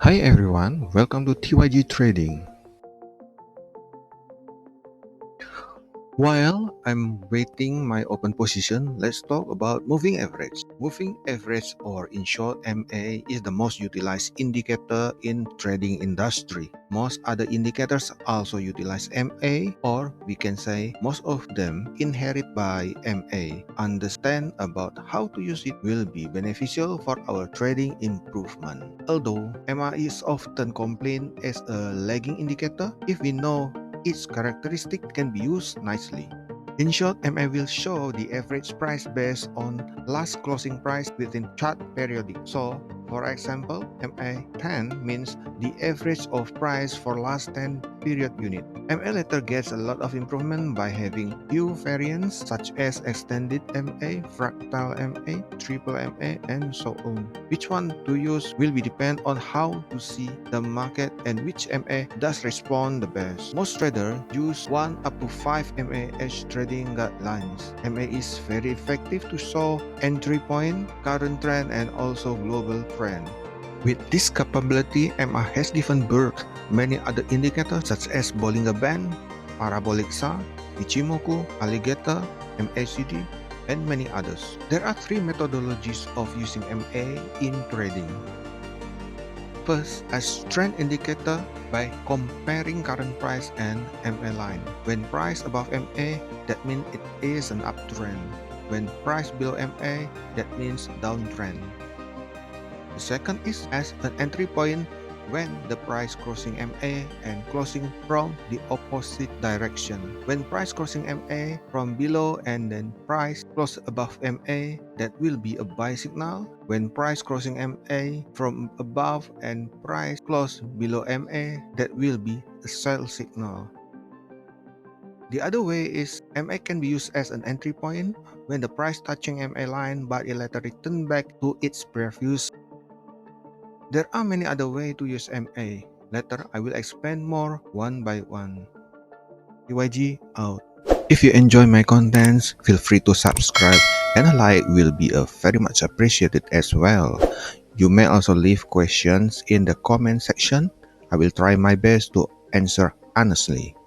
Hi everyone, welcome to TYG Trading. While I'm waiting my open position, let's talk about moving average. Moving average, or in short MA, is the most utilized indicator in trading industry. Most other indicators also utilize MA, or we can say most of them inherit by MA. Understand about how to use it will be beneficial for our trading improvement. Although MA is often complained as a lagging indicator, if we know its characteristic can be used nicely. In short, MA will show the average price based on last closing price within chart periodic. So, for example, MA10 means the average of price for last 10 period unit. MA later gets a lot of improvement by having few variants such as extended MA, fractal MA, triple MA, and so on. Which one to use will be depend on how to see the market and which MA does respond the best. Most traders use 1 up to 5 MA as trading guidelines. MA is very effective to show entry point, current trend, and also global trend. With this capability, MA has given birth many other indicators such as Bollinger Band, Parabolic SAR, Ichimoku, Alligator, MACD, and many others. There are three methodologies of using MA in trading. First, as trend indicator by comparing current price and MA line. When price above MA, that means it is an uptrend. When price below MA, that means downtrend. The second is as an entry point when the price crossing MA and closing from the opposite direction. When price crossing MA from below and then price close above MA, that will be a buy signal. When price crossing MA from above and price close below MA, that will be a sell signal. The other way is MA can be used as an entry point when the price touching MA line but it later return back to its previous. There are many other ways to use MA. Later, I will explain more one by one. TYG out. If you enjoy my contents, feel free to subscribe and a like will be very much appreciated as well. You may also leave questions in the comment section. I will try my best to answer honestly.